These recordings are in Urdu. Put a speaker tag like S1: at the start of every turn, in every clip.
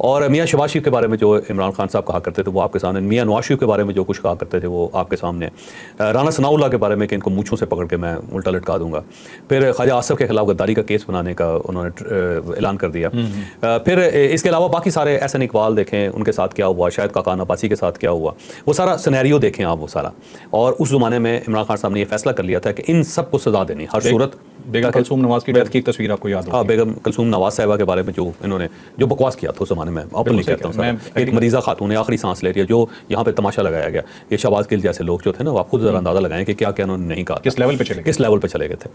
S1: اور میاں شہباز شریف کے بارے میں جو عمران خان صاحب کہا کرتے تھے وہ آپ کے سامنے، میاں نواز شریف کے بارے میں جو کچھ کہا کرتے تھے وہ آپ کے سامنے، رانا ثناء اللہ کے بارے میں کہ ان کو مونچھوں سے پکڑ کے میں الٹا لٹکا دوں گا، پھر خواجہ آصف کے خلاف غداری کا کیس بنانے کا انہوں نے اعلان کر دیا، پھر اس کے علاوہ باقی سارے احسن اقبال دیکھیں ان کے ساتھ کیا ہوا، شاہد کاکان عباسی کے ساتھ کیا ہوا، وہ سارا سینیریو دیکھیں آپ وہ سارا، اور اس زمانے میں عمران خان صاحب نے یہ فیصلہ کر لیا تھا کہ ان سب کو سزا دینی ہر صورت۔
S2: بیگم کلثوم نواز کی ڈیتھ کی تصویر آپ کو یاد
S1: ہاں، بیگم کلثوم نواز صاحبہ کے بارے میں جو انہوں نے جو بکواس کیا تھا اس زمانے میں، اوپنلی کہتا ہوں سر، ایک مریضہ خاتون آخری سانس لے رہی ہے، جو یہاں پہ تماشا لگایا گیا، یہ شہباز گل جیسے لوگ جو تھے نا، وہ آپ خود ذرا اندازہ لگائیں کہ کیا کیا انہوں نے نہیں کہا،
S2: کس لیول پہ چلے
S1: کس لیول پہ چلے گئے تھے۔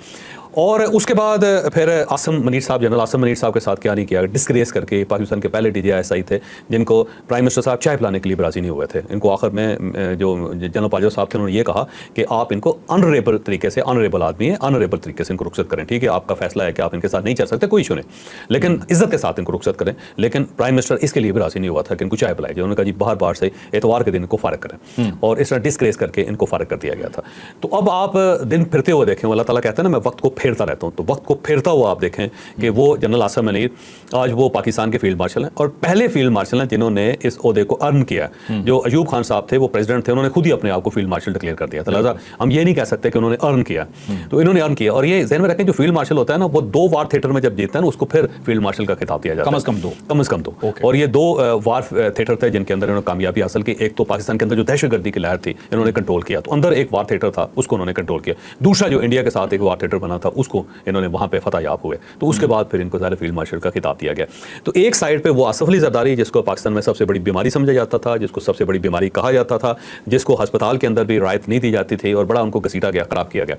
S1: اور اس کے بعد پھر عاصم منیر صاحب، جنرل عاصم منیر صاحب کے ساتھ کیا نہیں کیا، ڈسکریس کر کے، پاکستان کے پہلے DGI تھے جن کو پرائم منسٹر صاحب چائے پلانے کے لیے راضی نہیں ہوئے تھے، ان کو آخر میں جو جنرل باجوہ صاحب تھے انہوں نے یہ کہا کہ آپ ان کو آنریبل طریقے سے، آنریبل آدمی ہیں، آنریبل طریقے سے ان کو رخصت کریں، ٹھیک ہے آپ کا فیصلہ ہے کہ آپ ان کے ساتھ نہیں چل سکتے، کوئی ایشو نہیں، لیکن عزت کے ساتھ ان کو رخصت کریں۔ لیکن پرائم منسٹر اس کے لیے بھی راضی نہیں ہوا تھا کہ ان کو چائے پلائی جائے، انہوں نے کہا جی باہر باہر سے اتوار کے دن ان کو فارغ کریں، اور اس طرح ڈسکریس کر کے ان کو فارغ کر دیا گیا تھا۔ تو اب آپ دن پھرتے ہوئے دیکھیں، اللہ تعالیٰ کہتا ہے نا میں وقت کو پھیرتا رہتا ہوں، تو وقت کو پھیرتا ہوا آپ دیکھیں کہ وہ جنرل عاصم منیر آج وہ پاکستان کے فیلڈ مارشل ہیں، اور پہلے فیلڈ مارشل ہیں جنہوں نے اس عہدے کو ارن کیا۔ جو ایوب خان صاحب تھے وہ پریزیڈنٹ تھے، انہوں نے خود ہی اپنے آپ کو فیلڈ مارشل ڈکلیئر کر دیا تھا، لہٰذا ہم یہ نہیں کہہ سکتے کہ انہوں نے ارن کیا، تو انہوں نے ارن کیا۔ اور یہ ذہن میں رکھیں جو فیلڈ مارشل ہوتا ہے نا، وہ 2 وار تھیٹر میں جب جیتتا ہے نا اس کو پھر فیلڈ مارشل کا خطاب دیا جاتا ہے،
S2: کم از کم 2،
S1: کم از کم 2، اور یہ 2 وار تھیٹر تھے جن کے اندر انہوں نے کامیابی حاصل کی۔ ایک تو پاکستان کے اندر جو دہشت گردی کی لہر تھی انہوں نے کنٹرول کیا، تو اندر ایک وار تھیٹر تھا اس کو انہوں نے کنٹرول کیا، دوسرا جو انڈیا کے ساتھ ایک وار تھیٹر بنا تھا اس کو انہوں نے وہاں پہ فتح یاب ہوئے، تو اس کے بعد پھر ان کو ظاہر فیلڈ مارشل کا خطاب دیا گیا۔ تو ایک سائڈ پہ وہ آصف علی زرداری جس کو پاکستان میں سب سے بڑی بیماری سمجھا جاتا تھا، جس کو سب سے بڑی بیماری کہا جاتا تھا، جس کو ہسپتال کے اندر بھی رعایت نہیں دی جاتی تھی اور بڑا ان کو گھسیٹا گیا، خراب کیا گیا۔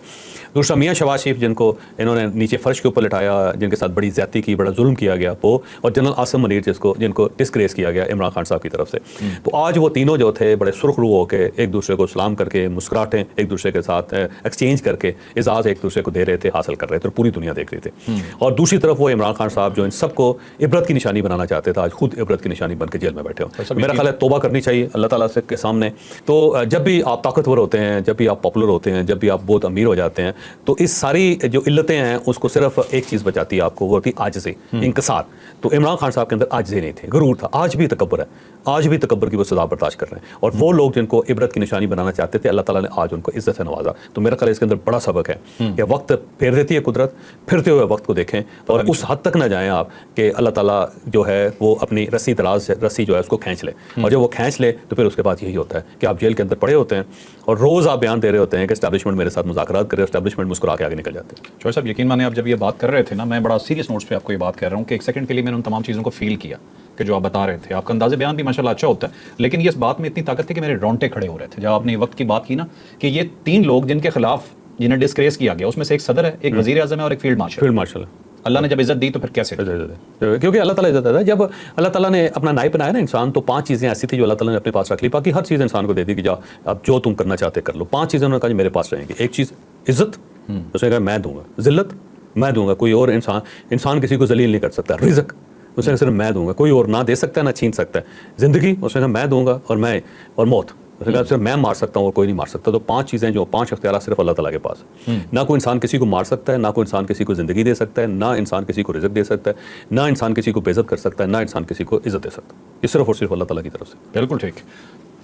S1: دوسرا میاں شہباز شریف جن کو انہوں نے نیچے فرش کے اوپر لٹایا، جن کے ساتھ بڑی زیادتی کی، بڑا ظلم کیا گیا وہ، اور جنرل عاصم منیر جن کو ڈسکریس کیا گیا عمران خان صاحب کی طرف سے۔ تو آج وہ تینوں جو تھے بڑے سرخ رو ہو کے ایک دوسرے کو سلام کر کے، مسکراہٹیں ایک دوسرے کے ساتھ ایکسچینج کر کے اعزاز ایک دوسرے کو دے رہے تھے، حاصل کر رہے تھے، اور پوری دنیا دیکھ رہی تھی۔ اور دوسری طرف وہ عمران خان صاحب جو ان سب کو عبرت کی نشانی بنانا چاہتے تھے، آج خود عبرت کی نشانی بن کے جیل میں بیٹھے ہو۔ میرا خیال ہے توبہ کرنی چاہیے اللہ تعالیٰ سے کے سامنے۔ تو جب بھی آپ طاقتور ہوتے ہیں، جب بھی آپ پاپولر ہوتے ہیں، جب بھی آپ بہت امیر ہو جاتے ہیں، تو اس ساری جو علتیں ہیں اس کو صرف ایک چیز بچاتی ہے آپ کو، وہ ہوتی ہے عاجزی، انکسار۔ تو عمران خان صاحب کے اندر عاجزی نہیں تھی، غرور تھا، آج بھی تکبر ہے، آج بھی تکبر کی وہ سزا برداشت کر رہے ہیں، اور وہ لوگ جن کو عبرت کی نشانی بنانا چاہتے تھے اللہ تعالیٰ نے آج ان کو عزت سے نوازا۔ تو میرا خیال ہے اس کے اندر بڑا سبق ہے کہ وقت پھیر دیتی ہے قدرت، پھرتے ہوئے وقت کو دیکھیں اور اس حد تک نہ جائیں آپ کہ اللہ تعالیٰ جو ہے وہ اپنی رسی دراز سے رسی جو ہے اس کو کھینچ لے، اور جب وہ کھینچ لے تو پھر اس کے بعد یہی ہوتا ہے کہ آپ جیل کے اندر پڑے ہوتے ہیں اور روز آپ بیان دے رہے ہوتے ہیں کہ اسٹیبلشمنٹ میرے ساتھ مذاکرات کرے، اسٹیبلشمنٹ مسکرا کے آگے نکل جاتے ہیں۔
S2: چوہے صاحب یقین مانیں آپ جب یہ بات کر رہے تھے نا، میں بڑا سیریس نوٹس پہ آپ کو یہ بات کہہ رہا ہوں کہ ایک سیکنڈ کے لیے میں نے ان تمام چیزوں کو فیل کیا کہ جو آپ بتا رہے تھے، آپ کا انداز بیان بھی ماشاءاللہ اچھا ہوتا ہے، لیکن یہ اس بات میں اتنی طاقت تھی کہ میرے رونٹے کھڑے ہو رہے تھے جب آپ نے یہ وقت کی بات کی نا، کہ یہ 3 لوگ جن کے خلاف جنہیں ڈسکریس کیا گیا، اس میں سے ایک صدر ہے، ایک وزیر اعظم ہے اور ایک فیلڈ مارشل ہے۔ اللہ نے جب عزت دی تو پھر کیسے؟
S1: کیونکہ اللہ تعالیٰ عزت دیتا ہے۔ جب اللہ تعالیٰ نے اپنا نائب بنایا نا انسان، تو 5 چیزیں ایسی تھی جو اللہ تعالیٰ نے اپنے پاس رکھ لی، باقی ہر چیز انسان کو دے دی کہ جا اب جو تم کرنا چاہتے کر لو۔ 5 چیزیں انہوں نے کہا جی میرے پاس رہیں گی۔ ایک چیز عزت، اس نے کہا میں دوں گا، ذلت میں دوں گا، کوئی اور انسان کسی کو ذلیل نہیں کر سکتا، رزق اس نے کہا صرف میں دوں گا، کوئی اور نہ دے سکتا ہے نہ چھین سکتا ہے، زندگی اس نے کہا میں دوں گا، اور موت اس نے کہا صرف میں مار سکتا ہوں اور کوئی نہیں مار سکتا۔ تو 5 چیزیں جو 5 اختیارات صرف اللہ تعالیٰ کے پاس ہیں۔ نہ کوئی انسان کسی کو مار سکتا ہے، نہ کوئی انسان کسی کو زندگی دے سکتا ہے، نہ انسان کسی کو رزق دے سکتا ہے، نہ انسان کسی کو بے عزت کر سکتا ہے، نہ انسان کسی کو عزت دے سکتا ہے۔ یہ صرف اور صرف اللہ تعالیٰ کی طرف سے۔
S2: بالکل ٹھیک۔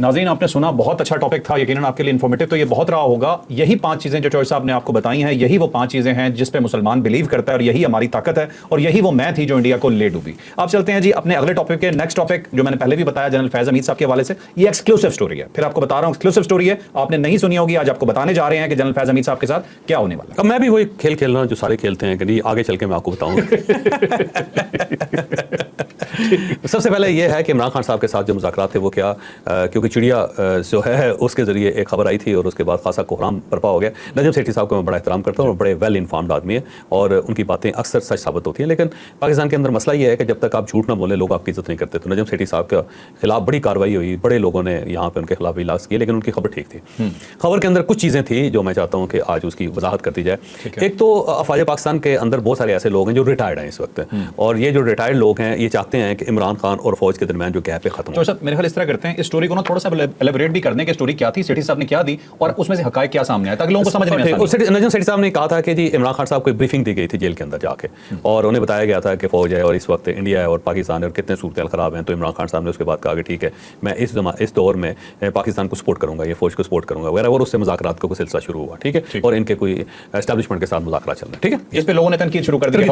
S2: ناظرین آپ نے سنا، بہت اچھا ٹاپک تھا، یقیناً آپ کے لیے انفارمیٹیو تو یہ بہت رہا ہوگا۔ یہی 5 چیزیں جو چوہے صاحب نے آپ کو بتائی ہیں، یہی وہ 5 چیزیں ہیں جس پہ مسلمان بلیو کرتا ہے، اور یہی ہماری طاقت ہے، اور یہی وہ میں تھی جو انڈیا کو لے ڈوبی۔ آپ چلتے ہیں جی اپنے اگلے ٹاپک کے۔ نیکسٹ ٹاپک جو میں نے پہلے بھی بتایا جنرل فیض حمید صاحب کے حوالے سے، یہ ایکسکلوسیو سٹوری ہے، پھر آپ کو بتا رہا ہوں ایکسکلوسیو سٹوری ہے، آپ نے نہیں سنی ہوگی، آج آپ کو بتانے جا رہے ہیں کہ جنرل فیض حمید صاحب کے ساتھ کیا ہونے والا ہے۔
S1: اب میں بھی وہی کھیل کھیل رہا ہوں جو سارے کھیلتے ہیں کہ نہیں آگے چل کے میں آپ کو بتاؤں گا۔ سب سے پہلے یہ ہے کہ عمران خان صاحب کے ساتھ جو مذاکرات تھے وہ کیا، کیونکہ چڑیا جو ہے اس کے ذریعے ایک خبر آئی تھی اور اس کے بعد خاصا کوہرام برپا ہو گیا۔ نجم سیٹھی صاحب کو میں بڑا احترام کرتا ہوں اور بڑے ویل انفارمڈ آدمی ہیں اور ان کی باتیں اکثر سچ ثابت ہوتی ہیں، لیکن پاکستان کے اندر مسئلہ یہ ہے کہ جب تک آپ جھوٹ نہ بولیں لوگ آپ کی عزت نہیں کرتے۔ تو نجم سیٹھی صاحب کے خلاف بڑی کارروائی ہوئی، بڑے لوگوں نے یہاں پہ ان کے خلاف اجلاس کیے، لیکن ان کی خبر ٹھیک تھی۔ خبر کے اندر کچھ چیزیں تھیں جو میں چاہتا ہوں کہ آج اس کی وضاحت کر دی جائے۔ ایک تو افواج پاکستان کے اندر بہت سارے ایسے لوگ ہیں جو ریٹائرڈ ہیں اس وقت، اور یہ جو ریٹائرڈ لوگ ہیں یہ چاہتے ہیں کہ عمران خان اور فوج کے درمیان جو گیپ ہے ختم ہو۔
S2: تو سر میرے خیال اس طرح کرتے ہیں، اس سٹوری کو نا تھوڑا سا ایلیبریٹ بھی کر دیں کہ اسٹوری کیا تھی, سیٹھی صاحب نے کیا دی اور اس میں سے حقائق کیا سامنے آیا تاکہ لوگوں کو سمجھ میں آسانی ہو.
S1: نجم سیٹھی صاحب نے کہا تھا کہ جی عمران خان صاحب کو بریفنگ دی گئی تھی جیل کے اندر جا کے, اور انہیں بتایا گیا تھا کہ فوج ہے اور اس وقت انڈیا ہے اور پاکستان ہے اور کتنے صورتحال خراب ہیں. تو عمران خان صاحب نے اس کے بعد کہا کہ ٹھیک ہے میں اس دور میں پاکستان کو سپورٹ کروں گا, یہ فوج کو سپورٹ کروں گا وغیرہ, اور اس سے مذاکرات کا کوئی سلسلہ شروع ہوا. ٹھیک ہے, اور ان کے کوئی اسٹیبلشمنٹ کے ساتھ مذاکرات چل رہے ہیں. ٹھیک ہے,
S2: اس پہ لوگوں نے تنقید شروع کر دی,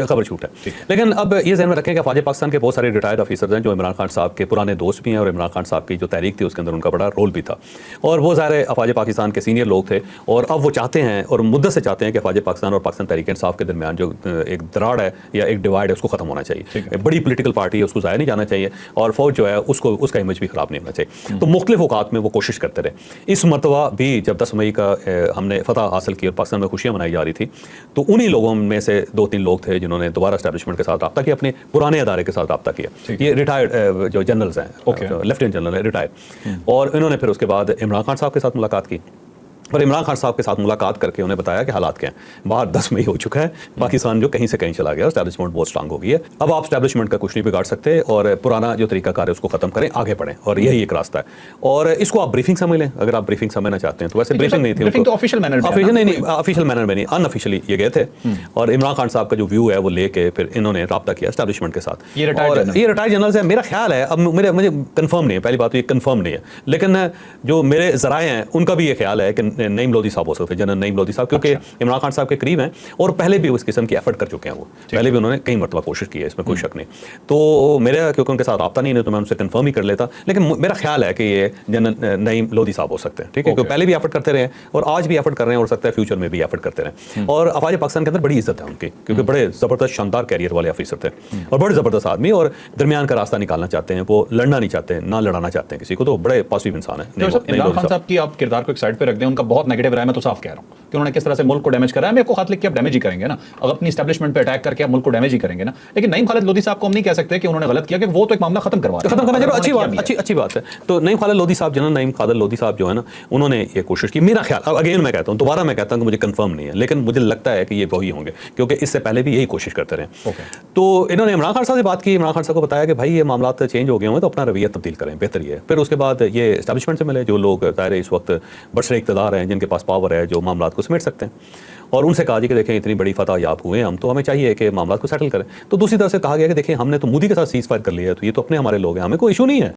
S1: خبر جھوٹ ہے. لیکن اب یہ ذہن میں رکھیں کہ فوج پاکستان کے بہت سارے ریٹائرڈ آفیسرز ہیں جو عمران خان صاحب کے پرانے دوست بھی ہیں, اور عمران خان صاحب کی جو تحریک تھی اس کے اندر ان کا بڑا رول بھی تھا, اور وہ ظاہر افواج پاکستان کے سینئر لوگ تھے, اور اب وہ چاہتے ہیں اور مدت سے چاہتے ہیں کہ افواج پاکستان اور پاکستان تحریک انصاف کے درمیان جو ایک دراڑ ہے یا ایک ڈیوائڈ ہے اس کو ختم ہونا چاہیے. بڑی پولیٹیکل پارٹی ہے, اس کو ضائع نہیں جانا چاہیے, اور فوج جو ہے اس کا امیج بھی خراب نہیں ہونا چاہیے. تو مختلف اوقات میں وہ کوشش کرتے رہے. اس مرتبہ بھی جب 10 مئی کا ہم نے فتح حاصل کی اور پاکستان میں خوشیاں منائی جا رہی تھی, تو انہی لوگوں میں سے 2-3 لوگ تھے جنہوں نے دوبارہ اسٹیبلشمنٹ کے ساتھ رابطہ کیا, اپنے پرانے ادارے کے ساتھ رابطہ کیا. یہ ریٹائرڈ جو جنرلز ہیں, لیفٹیننٹ جنرل ہے ریٹائر, اور انہوں نے پھر اس کے بعد عمران خان صاحب کے ساتھ ملاقات کی, اور عمران خان صاحب کے ساتھ ملاقات کر کے انہیں بتایا کہ حالات کیا ہیں. باہر 10 مئی ہو چکا ہے, پاکستان جو کہیں سے کہیں چلا گیا, اسٹیبلشمنٹ بہت اسٹرانگ ہو گئی ہے. اب آپ اسٹیبلشمنٹ کا کچھ نہیں بگاڑ سکتے, اور پرانا جو طریقہ کار ہے اس کو ختم کریں, آگے بڑھیں, اور یہی ایک راستہ ہے. اور اس کو آپ بریفنگ سمجھ لیں اگر آپ بریفنگ سمجھنا چاہتے ہیں تو. ویسے بریفنگ نہیں تھی,
S2: بریفنگ تو آفیشیل مینر
S1: نہیں آفیشیل مینر میں نہیں, ان آفیشیلی یہ گئے تھے, اور عمران خان صاحب کا جو ویو ہے وہ لے کے پھر انہوں نے رابطہ کیا اسٹیبلشمنٹ کے ساتھ. یہ ریٹائرڈ جنرلز ہیں, میرا خیال ہے, اب مجھے کنفرم نہیں ہے, پہلی بات تو یہ کنفرم نہیں ہے, لیکن جو میرے ذرائع ہیں ان کا بھی یہ خیال ہے کہ نعیم لودھی صاحب ہو سکتے, جنرل نعیم لودھی صاحب, کیونکہ عمران خان صاحب کے قریب ہیں اور پہلے بھی اس قسم کی ایفرٹ کر چکے ہیں. وہ پہلے بھی انہوں نے کئی مرتبہ کوشش کی ہے, اس میں کوئی شک نہیں. تو میرا کیونکہ ان کے ساتھ رابطہ نہیں ہے تو میں ان سے کنفرم ہی کر لیتا, لیکن میرا خیال ہے کہ یہ جنرل نعیم لودھی صاحب ہو سکتے ہیں. ٹھیک ہے, کیونکہ پہلے بھی ایفرٹ کرتے رہے اور آج بھی ایفرٹ کر رہے ہیں, اور سکتا ہے فیوچر میں بھی ایفرٹ کرتے رہیں. اور افواج پاکستان کے اندر بڑی عزت ہے ان کی, کیونکہ بڑے زبردست شاندار کیریئر والے آفیسر تھے اور بڑے زبردست آدمی, اور درمیان کا راستہ نکالنا چاہتے ہیں. وہ لڑنا نہیں چاہتے, نہ لڑانا چاہتے ہیں کسی کو, تو بڑے پازیٹیو انسان ہیں.
S2: عمران خان صاحب کی آپ کردار کو ایک سائڈ پہ رکھ دیں, ان کا بہت نیگیٹو رہا ہے, میں تو صاف کہہ رہا ہوں کہ انہوں نے کس طرح سے ملک کو ڈیمیج کرا ہے. میں کو خط لکھ کے آپ ڈیمیج ہی کریں گے نا, اگر اپنی اسٹیبلشمنٹ پہ اٹیک کر کے آپ ملک کو ڈیمیج ہی کریں گے نا. لیکن نعیم خالد لودھی صاحب کو ہم نہیں کہہ سکتے کہ انہوں نے غلط کیا, کہ وہ تو ایک معاملہ ختم کرنا چلو
S1: اچھی بات ہے. تو نعیم خالد لودھی صاحب, جنرل نعیم خالد لودھی صاحب جو ہے نا, انہوں نے یہ کوشش کی. میرا خیال, اب اگین میں کہتا ہوں, دوبارہ میں کہتا ہوں کہ مجھے کنفرم نہیں ہے, لیکن مجھے لگتا ہے کہ یہ وہی ہوں گے, کیونکہ اس سے پہلے بھی یہی کوشش کرتے رہے. تو انہوں نے عمران خان صاحب سے بات کی, عمران خان صاحب کو بتایا کہ بھائی یہ معاملات چینج ہو گئے ہیں تو اپنا رویہ تبدیل کریں, بہتر یہ ہے. پھر اس کے بعد یہ اسٹیبلشمنٹ سے ملے, جو لوگ ظاہر اس وقت برسر اقتدار ہیں, جن کے پاس پاور ہے, جو معاملات کو سمیٹ سکتے ہیں, اور ان سے کہا جی کہ دیکھیں اتنی بڑی فتح یاب ہوئے ہم, تو ہمیں چاہیے کہ معاملات کو سیٹل کریں. تو دوسری طرف سے کہا گیا کہ دیکھیں ہم نے تو مودی کے ساتھ سیز فائر کر لیا ہے, تو یہ تو اپنے ہمارے لوگ ہیں, ہمیں کوئی ایشو نہیں ہے.